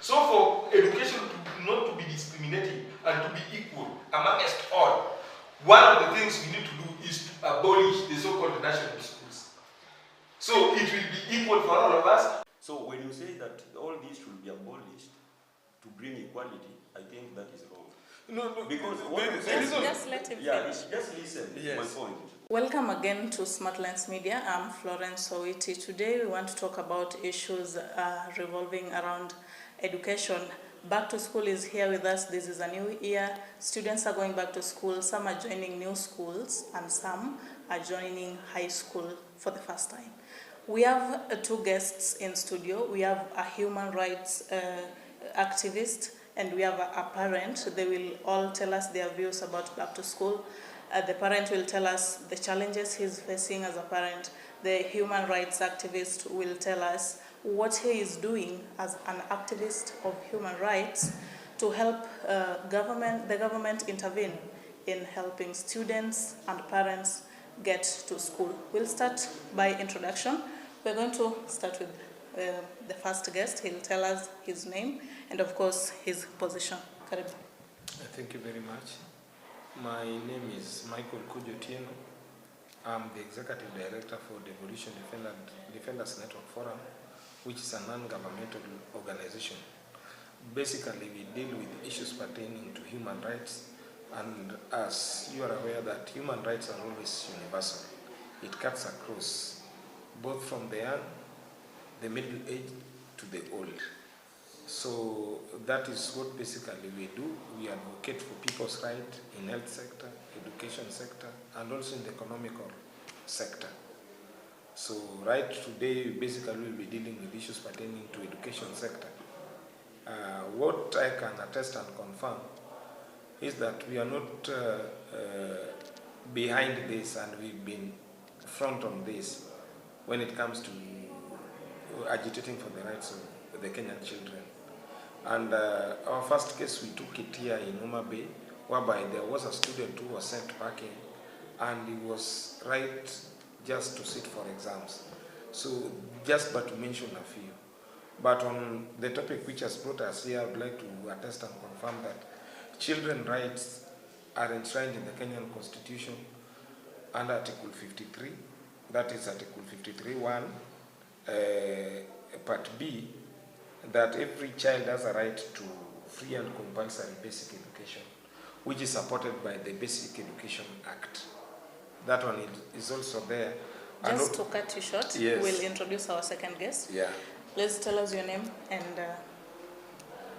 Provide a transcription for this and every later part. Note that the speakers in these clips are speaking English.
So for education not to be discriminating and to be equal amongst all, one of the things we need to do is to abolish the so-called national schools. So it will be equal for all of us. So when you say that all these should be abolished to bring equality, I think that is wrong. No, because just let him finish. Just listen. Yes. My point. Welcome again to Smartlands Media. I'm Florence Owiti. Today we want to talk about issues revolving around education. Back to school is here with us. This is a new year. Students are going back to school. Some are joining new schools and some are joining high school for the first time. We have two guests in studio. We have a human rights activist and we have a parent. They will all tell us their views about back to school. The parent will tell us the challenges he's facing as a parent. The human rights activist will tell us what he is doing as an activist of human rights to help the government intervene in helping students and parents get to school. We'll start by introduction. We're going to start with the first guest. He'll tell us his name and of course his position. Karibu. Thank you very much. My name is Michael Kujotieno. I'm the Executive Director for the Abolish Defenders Network Forum, which is a non-governmental organization. Basically, we deal with issues pertaining to human rights, and as you are aware that human rights are always universal. It cuts across, both from the young, the middle age, to the old. So that is what basically we do. We advocate for people's rights in health sector, education sector, and also in the economical sector. So right today, basically we'll be dealing with issues pertaining to education sector. What I can attest and confirm is that we are not behind this, and we've been front on this when it comes to agitating for the rights of the Kenyan children. And our first case, we took it here in Homa Bay, whereby there was a student who was sent packing, and he was right just to sit for exams. So just but to mention a few. But on the topic which has brought us here, I would like to attest and confirm that children's rights are enshrined in the Kenyan Constitution under Article 53. That is Article 53(1), Part B, that every child has a right to free and compulsory basic education, which is supported by the Basic Education Act. That one is also there. Just to cut you short, yes, we'll introduce our second guest. Yeah. Please tell us your name and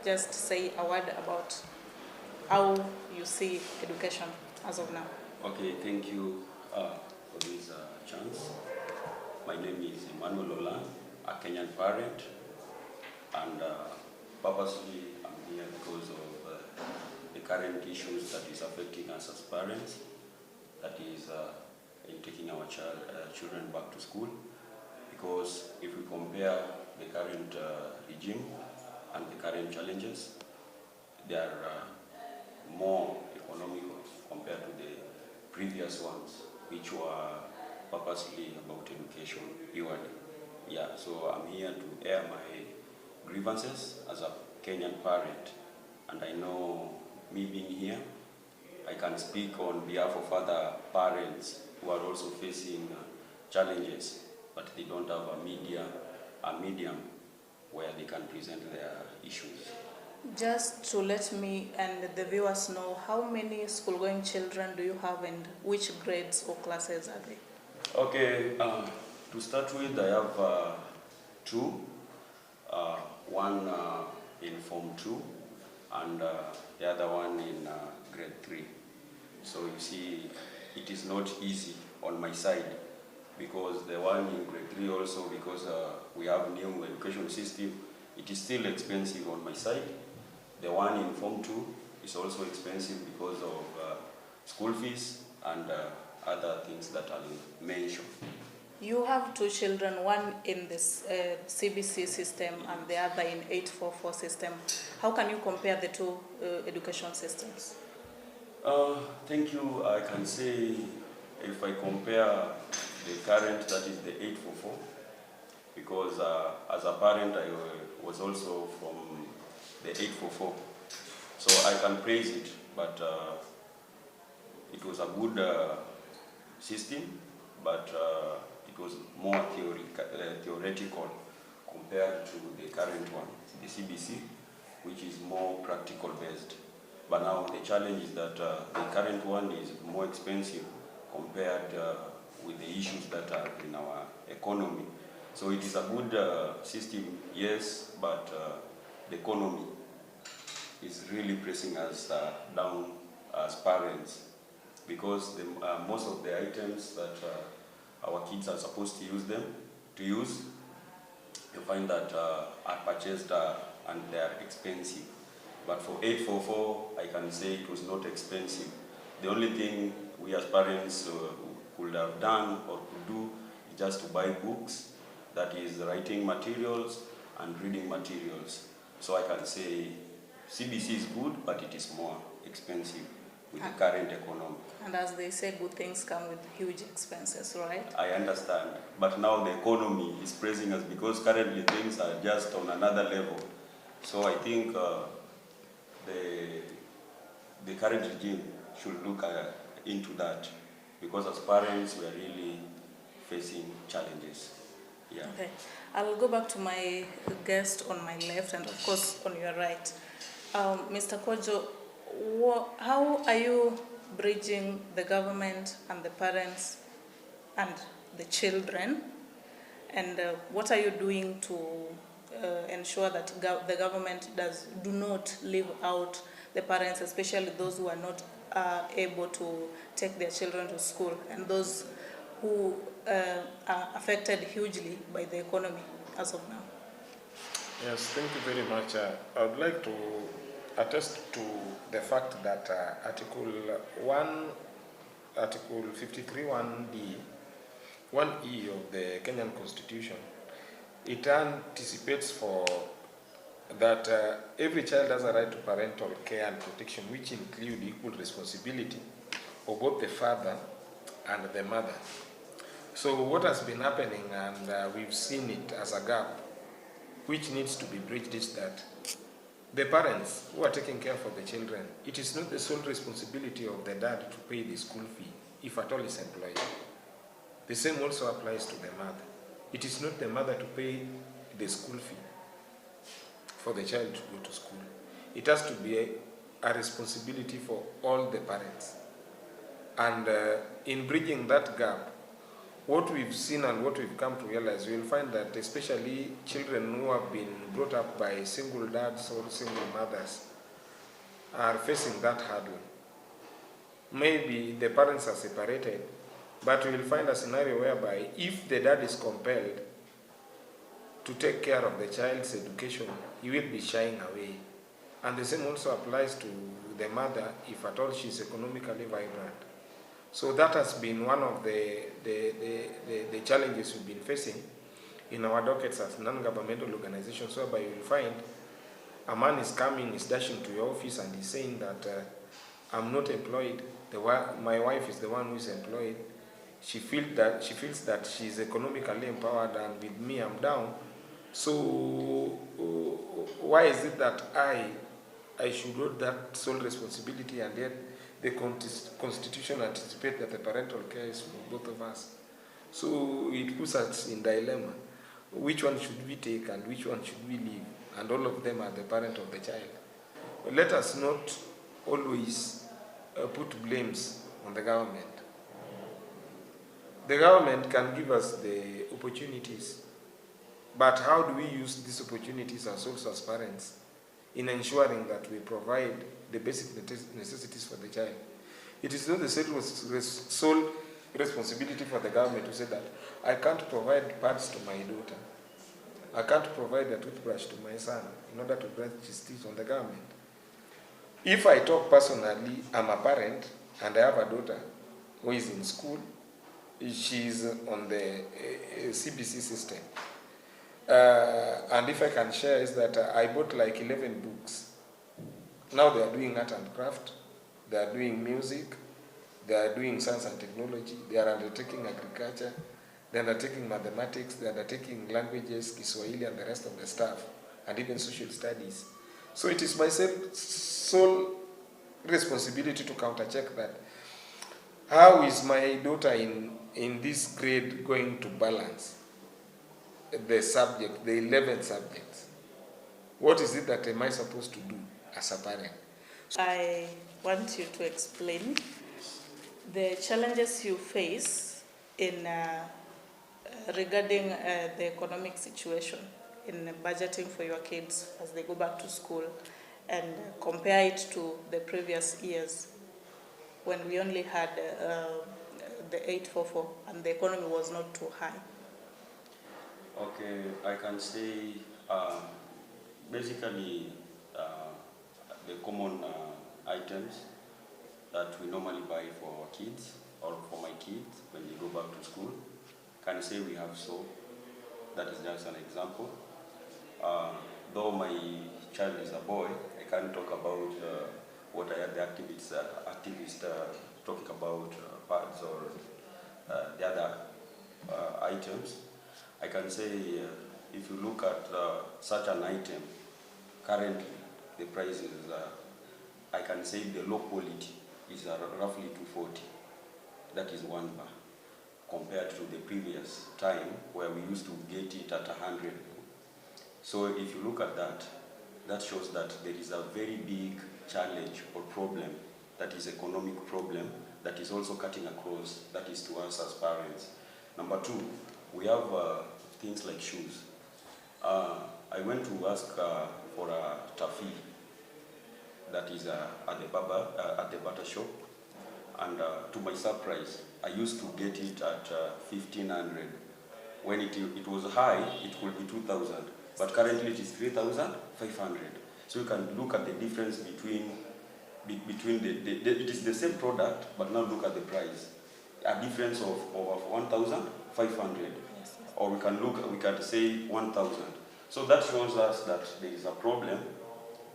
just say a word about how you see education as of now. Okay, thank you for this chance. My name is Emmanuel Ola, a Kenyan parent, and purposely I'm here because of the current issues that is affecting us as parents, that is in taking our children back to school. Because if we compare the current regime and the current challenges, they are more economical compared to the previous ones, which were purposely about education purely. Yeah, so I'm here to air my grievances as a Kenyan parent, and I know me being here, I can speak on behalf of other parents who are also facing challenges, but they don't have a medium where they can present their issues. Just to let me and the viewers know, how many school-going children do you have and which grades or classes are they? Okay, to start with, I have two. One in Form 2 and the other one in Grade 3. So you see, it is not easy on my side, because the one in Grade 3 also, because we have new education system, it is still expensive on my side. The one in Form 2 is also expensive because of school fees and other things that I'll mention. You have two children, one in this CBC system and the other in 844 system. How can you compare the two education systems? Thank you. I can say if I compare the current, that is the 844, because as a parent I was also from 844. So I can praise it, but it was a good system, but it was more theoretical compared to the current one, the CBC, which is more practical based. But now the challenge is that the current one is more expensive compared with the issues that are in our economy. So it is a good system, yes, but the economy is really pressing us down as parents, because most of the items that our kids are supposed to use, you find that are purchased and they are expensive. But for 844, I can say it was not expensive. The only thing we as parents could have done or could do is just to buy books, that is writing materials and reading materials. So I can say CBC is good, but it is more expensive with the current economy. And as they say, good things come with huge expenses, right? I understand, but now the economy is pressing us because currently things are just on another level. So I think the current regime should look into that, because as parents we are really facing challenges. Yeah. Okay, I'll go back to my guest on my left and of course on your right. Mr. Kojo, how are you bridging the government and the parents and the children, and what are you doing to ensure that the government do not leave out the parents, especially those who are not able to take their children to school, and those who are affected hugely by the economy as of now? Yes, thank you very much. I would like to attest to the fact that Article 53(1)(d), 1E of the Kenyan Constitution, it anticipates for that every child has a right to parental care and protection, which include equal responsibility of both the father and the mother. So what has been happening, and we've seen it as a gap which needs to be bridged, is that the parents who are taking care for the children, it is not the sole responsibility of the dad to pay the school fee, if at all is employed. The same also applies to the mother. It is not the mother to pay the school fee for the child to go to school. It has to be a responsibility for all the parents. And in bridging that gap, what we've seen and what we've come to realize, we'll find that especially children who have been brought up by single dads or single mothers are facing that hurdle. Maybe the parents are separated, but we'll find a scenario whereby if the dad is compelled to take care of the child's education, he will be shying away. And the same also applies to the mother, if at all she is economically vibrant. So that has been one of the challenges we've been facing in our dockets as non-governmental organizations, whereby you will find a man is coming, is dashing to your office and he's saying that I'm not employed, my wife is the one who is employed. She feels that she's economically empowered, and with me I'm down. So why is it that I should hold that sole responsibility, and yet the Constitution anticipates that the parental care is for both of us? So it puts us in dilemma. Which one should we take and which one should we leave? And all of them are the parent of the child. But let us not always put blames on the government. The government can give us the opportunities, but how do we use these opportunities as also as parents in ensuring that we provide the basic necessities for the child? It is not the sole responsibility for the government to say that I can't provide pads to my daughter, I can't provide a toothbrush to my son in order to brush his teeth. On the government. If I talk personally, I'm a parent and I have a daughter who is in school. She's on the CBC system. And if I can share, is that I bought like 11 books. Now they are doing art and craft, they are doing music, they are doing science and technology, they are undertaking agriculture, they are undertaking mathematics, they are undertaking languages, Kiswahili and the rest of the stuff, and even social studies. So it is my sole responsibility to countercheck that. How is my daughter in this grade going to balance the subject, the 11 subjects? What is it that am I supposed to do as a parent? I want you to explain the challenges you face in regarding the economic situation in budgeting for your kids as they go back to school, and compare it to the previous years when we only had the 844 and the economy was not too high. Okay, I can say basically the common items that we normally buy for our kids or for my kids when they go back to school. Can say we have soap. That is just an example. Though my child is a boy, I can't talk about what I had the activists talking about pads or the other items. I can say if you look at such an item, currently the price is, I can say the low quality is roughly 240. That is 1 bar, compared to the previous time where we used to get it at 100. So if you look at that, that shows that there is a very big challenge or problem, that is economic problem, that is also cutting across, that is to us as parents. Number two, we have things like shoes. I went to ask for a taffy that is at the butter shop, and to my surprise, I used to get it at 1,500. When it was high, it could be 2,000, but currently it is 3,500. So you can look at the difference between it is the same product, but now look at the price. A difference of over 1,500. Yes. Or we can say 1,000. So that shows us that there is a problem,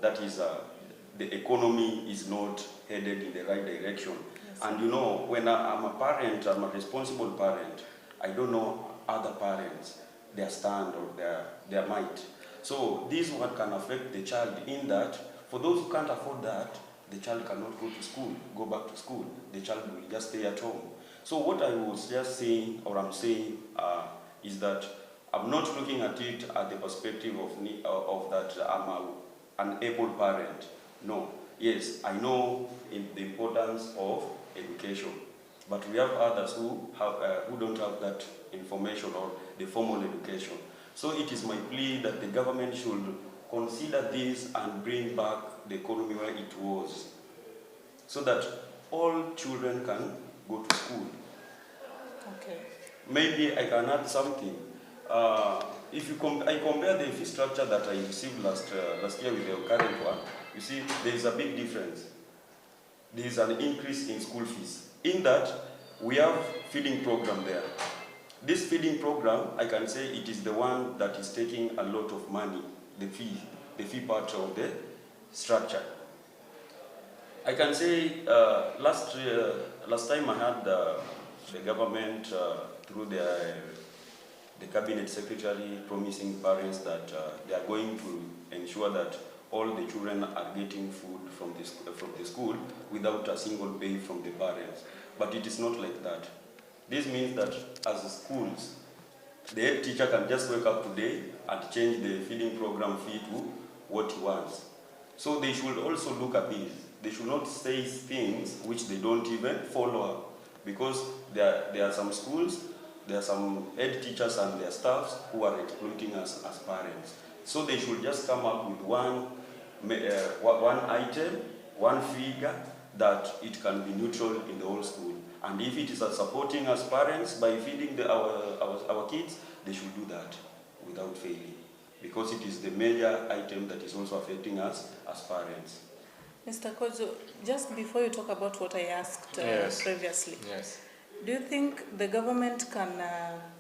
that is the economy is not headed in the right direction. Yes. And you know, when I'm a parent, I'm a responsible parent, I don't know other parents, their stand or their might. So this one can affect the child in that, for those who can't afford that, the child cannot go to school, go back to school. The child will just stay at home. So what I was just saying, or I'm saying, is that I'm not looking at it at the perspective of that I'm an able parent. No. Yes, I know the importance of education, but we have others who don't have that information or the formal education. So it is my plea that the government should consider this and bring back the economy where it was, so that all children can go to school. Okay. Maybe I can add something. If I compare the fee structure that I received last year with the current one, you see there is a big difference. There is an increase in school fees. In that, we have feeding program there. This feeding program, I can say it is the one that is taking a lot of money, the fee part of the structure. I can say last time I had the government through the cabinet secretary promising parents that they are going to ensure that all the children are getting food from the school without a single pay from the parents. But it is not like that. This means that as schools, the head teacher can just wake up today and change the feeding program fee to what he wants. So they should also look at this. They should not say things which they don't even follow up, because there are some schools, there are some head teachers and their staffs who are exploiting us as parents. So they should just come up with one item, one figure that it can be neutral in the whole school. And if it is supporting us parents by feeding our kids, they should do that without failing, because it is the major item that is also affecting us as parents. Mr. Kojo, just before you talk about what I asked previously, Yes. do you think the government can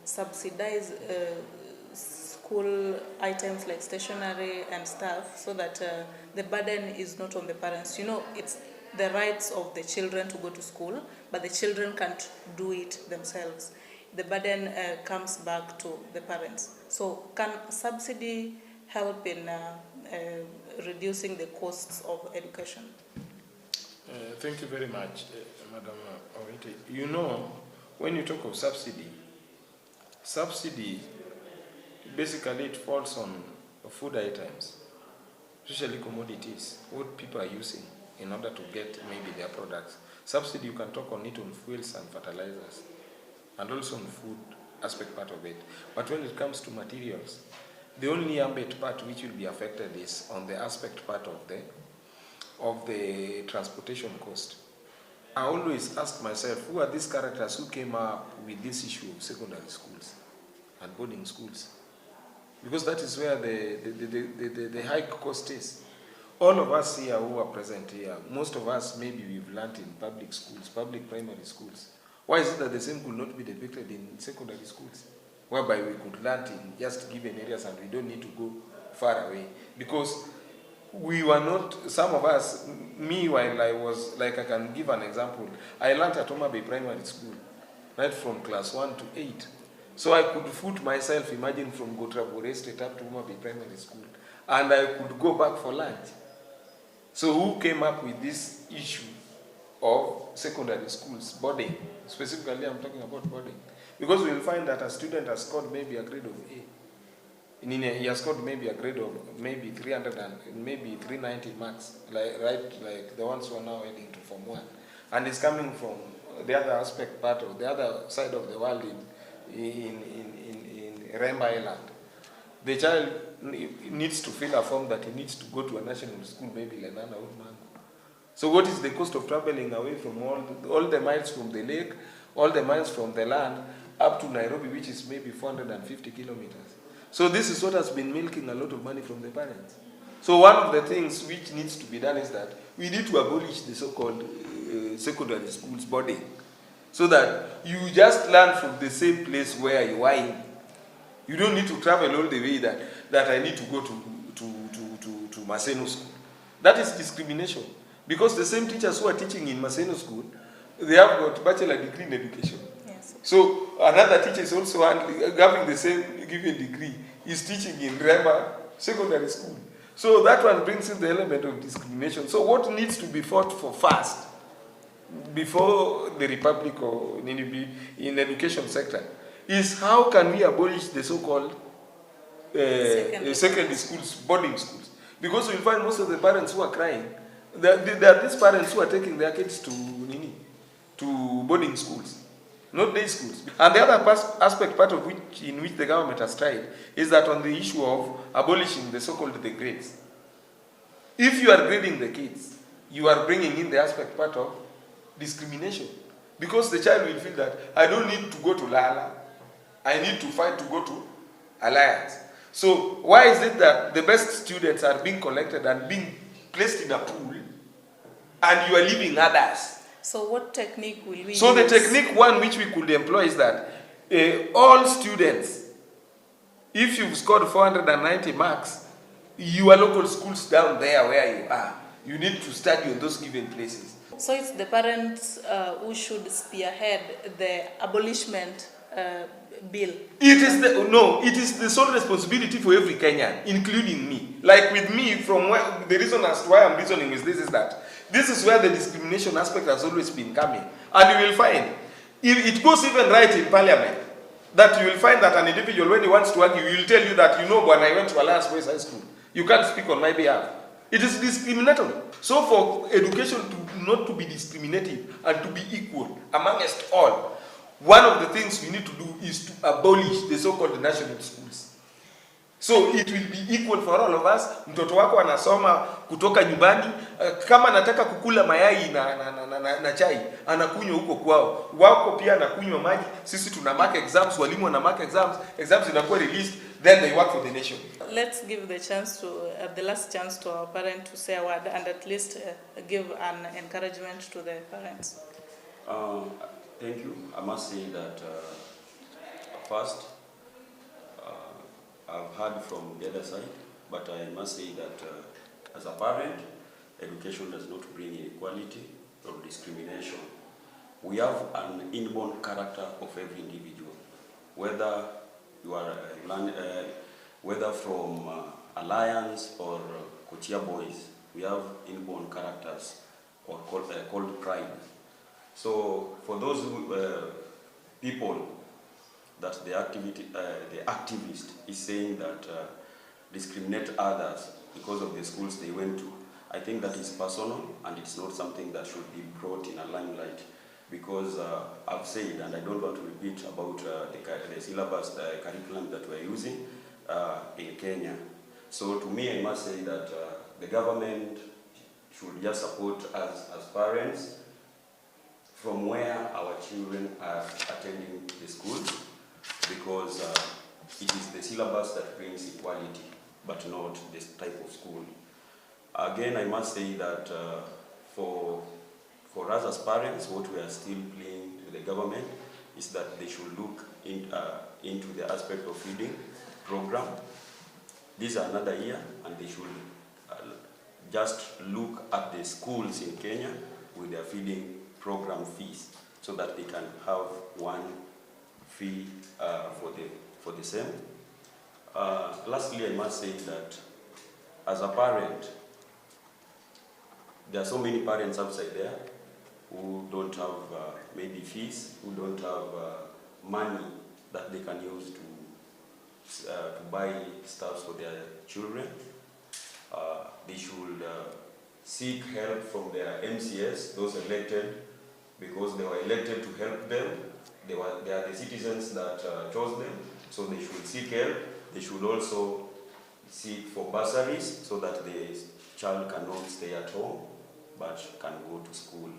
subsidize school items like stationery and stuff so that the burden is not on the parents? You know, it's the rights of the children to go to school, but the children can't do it themselves. The burden comes back to the parents. So can subsidy help in reducing the costs of education? Thank you very much, Madam Owiti. You know, when you talk of subsidy, basically it falls on food items, especially commodities, what people are using in order to get maybe their products. Subsidy, you can talk on it on fuels and fertilizers, and also on food aspect part of it. But when it comes to materials, the only ambient part which will be affected is on the aspect part of the transportation cost. I always ask myself, who are these characters who came up with this issue of secondary schools and boarding schools? Because that is where the high cost is. All of us here who are present here, most of us maybe we've learned in public schools, public primary schools. Why is it that the same could not be depicted in secondary schools, whereby we could learn in just given areas and we don't need to go far away? Because we were not, some of us, me while I was, like I can give an example, I learned at Homa Bay Primary School, right from class 1 to 8. So I could foot myself, imagine from Gotrabore straight up to Homa Bay Primary School, and I could go back for lunch. So who came up with this issue of secondary schools, boarding? Specifically, I'm talking about boarding. Because we'll find that a student has scored maybe a grade of A. He has scored maybe a grade of maybe 300 and maybe 390 marks, like the ones who are now heading to Form 1. And is coming from the other aspect part of the other side of the world in Remba Island. The child needs to fill a form that he needs to go to a national school, maybe Lenana or Mango. So what is the cost of traveling away from all the miles from the lake, all the miles from the land, up to Nairobi, which is maybe 450 kilometers? So this is what has been milking a lot of money from the parents. So one of the things which needs to be done is that we need to abolish the so-called secondary schools boarding, so that you just learn from the same place where you are in. You don't need to travel all the way that I need to go to Maseno school. That is discrimination. Because the same teachers who are teaching in Maseno school, they have got bachelor degree in education. Yes. So another teacher is also having the same given degree, is teaching in Rema secondary school. So that one brings in the element of discrimination. So what needs to be fought for first, before the Republic or in education sector, is how can we abolish the so-called secondary schools, boarding schools? Because we'll find most of the parents who are crying, there are these parents who are taking their kids to boarding schools, not day schools. And the other aspect part of in which the government has tried is that on the issue of abolishing the so-called the grades. If you are grading the kids, you are bringing in the aspect part of discrimination. Because the child will feel that I don't need to go to Lala, I need to fight to go to Alliance. So why is it that the best students are being collected and being placed in a pool and you are leaving others? So what technique will we use? So the technique one which we could employ is that all students, if you've scored 490 marks, your local schools down there where you are, you need to study in those given places. So it's the parents who should spearhead the abolishment bill. It is the sole responsibility for every Kenyan, including me. Like with me, the reason as to why I'm reasoning with this is that this is where the discrimination aspect has always been coming. And you will find, it goes even right in parliament, that you will find that an individual, when he wants to argue, he will tell you that, when I went to Alliance Boys High School, you can't speak on my behalf. It is discriminatory. So for education not to be discriminative and to be equal amongst all, one of the things we need to do is to abolish the so-called national schools. So it will be equal for all of us. Mtoto wako anasoma kutoka nyumbani, kama anataka kukula mayai na chai, anakunywa huko kwao. Wako pia anakunywa maji. Sisi tuna mark exams, walimu wana mark exams zinakuwa released, then they work for the nation. Let's give the last chance to our parents to say a word and at least give an encouragement to the parents. Thank you. I must say that first, I've heard from the other side, but I must say that as a parent, education does not bring inequality or discrimination. We have an inborn character of every individual, whether you are whether from Alliance or Kochia boys, we have inborn characters or called pride. So for those who, people that the activist is saying that discriminate others because of the schools they went to, I think that is personal and it's not something that should be brought in a limelight, because I've said, and I don't want to repeat about the syllabus, the curriculum that we're using in Kenya. So to me, I must say that the government should just support us as parents from where our children are attending the schools, because it is the syllabus that brings equality, but not this type of school. Again, I must say that for us as parents, what we are still pleading to the government is that they should look into the aspect of feeding program. This is another year, and they should just look at the schools in Kenya with their feeding program fees, so that they can have one fee for the same. Lastly, I must say that as a parent, there are so many parents outside there who don't have maybe fees, who don't have money that they can use to buy stuff for their children. They should seek help from their MCS, those elected, because they were elected to help them. They are the citizens that chose them, so they should seek help. They should also seek for bursaries so that the child cannot stay at home but can go to school.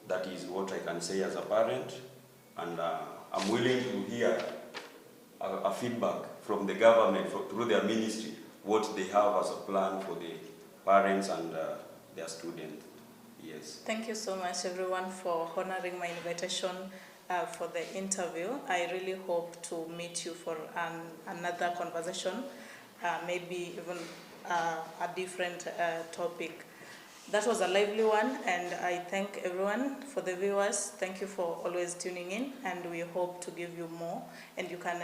That is what I can say as a parent, and I'm willing to hear a feedback from the government through their ministry, what they have as a plan for the parents and their students. Yes. Thank you so much, everyone, for honoring my invitation for the interview. I really hope to meet you for another conversation, maybe even a different topic. That was a lively one, and I thank everyone. For the viewers, thank you for always tuning in, and we hope to give you more. And you can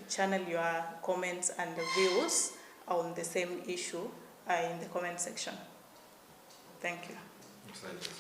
channel your comments and views on the same issue in the comment section. Thank you. Thank you.